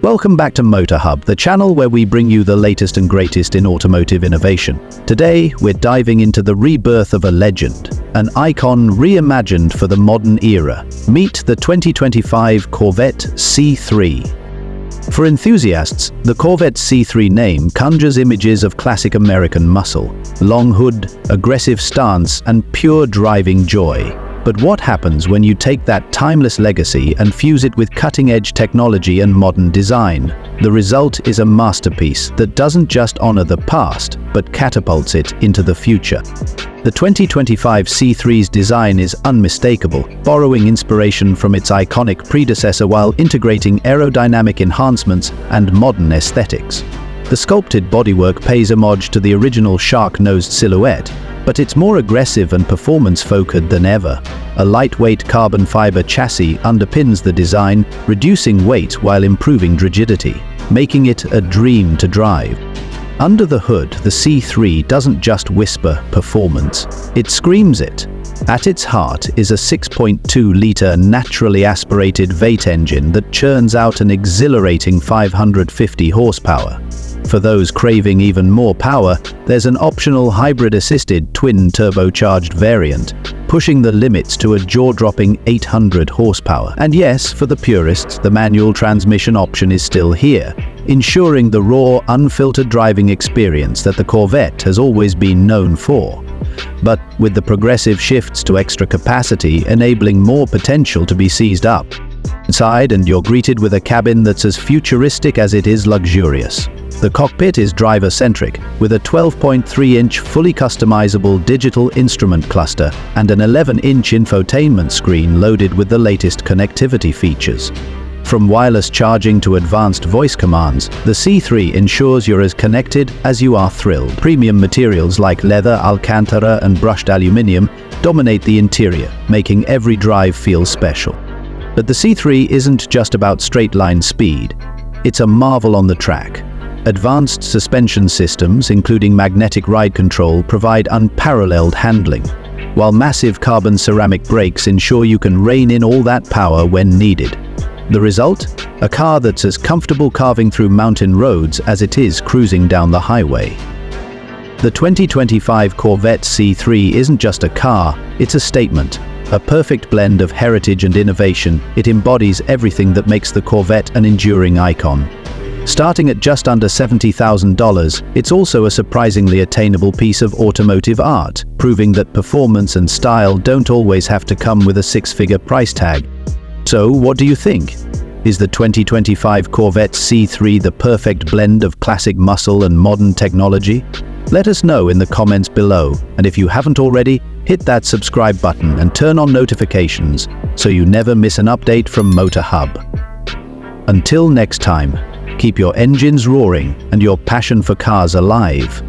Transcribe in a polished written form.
Welcome back to Motor Hub, the channel where we bring you the latest and greatest in automotive innovation. Today, we're diving into the rebirth of a legend, an icon reimagined for the modern era. Meet the 2025 Corvette C3. For enthusiasts, the Corvette C3 name conjures images of classic American muscle, long hood, aggressive stance, and pure driving joy. But what happens when you take that timeless legacy and fuse it with cutting-edge technology and modern design? The result is a masterpiece that doesn't just honor the past, but catapults it into the future. The 2025 C3's design is unmistakable, borrowing inspiration from its iconic predecessor while integrating aerodynamic enhancements and modern aesthetics. The sculpted bodywork pays homage to the original shark-nosed silhouette, but it's more aggressive and performance-focused than ever. A lightweight carbon fiber chassis underpins the design, reducing weight while improving rigidity, making it a dream to drive. Under the hood, the C3 doesn't just whisper performance, it screams it. At its heart is a 6.2-liter naturally aspirated V8 engine that churns out an exhilarating 550 horsepower. For those craving even more power, there's an optional hybrid-assisted twin-turbocharged variant, pushing the limits to a jaw-dropping 800 horsepower. And yes, for the purists, the manual transmission option is still here, ensuring the raw, unfiltered driving experience that the Corvette has always been known for. But with the progressive shifts to extra capacity enabling more potential to be seized up. Inside, and you're greeted with a cabin that's as futuristic as it is luxurious. The cockpit is driver-centric, with a 12.3-inch fully customizable digital instrument cluster and an 11-inch infotainment screen loaded with the latest connectivity features. From wireless charging to advanced voice commands, the C3 ensures you're as connected as you are thrilled. Premium materials like leather, alcantara, and brushed aluminum dominate the interior, making every drive feel special. But the C3 isn't just about straight-line speed. It's a marvel on the track. Advanced suspension systems, including magnetic ride control, provide unparalleled handling, while massive carbon ceramic brakes ensure you can rein in all that power when needed. The result? A car that's as comfortable carving through mountain roads as it is cruising down the highway. The 2025 Corvette C3 isn't just a car, it's a statement. A perfect blend of heritage and innovation, it embodies everything that makes the Corvette an enduring icon. Starting at just under $70,000, it's also a surprisingly attainable piece of automotive art, proving that performance and style don't always have to come with a six-figure price tag. So, what do you think? Is the 2025 Corvette C3 the perfect blend of classic muscle and modern technology? Let us know in the comments below, and if you haven't already, hit that subscribe button and turn on notifications so you never miss an update from Motor Hub. Until next time, keep your engines roaring and your passion for cars alive.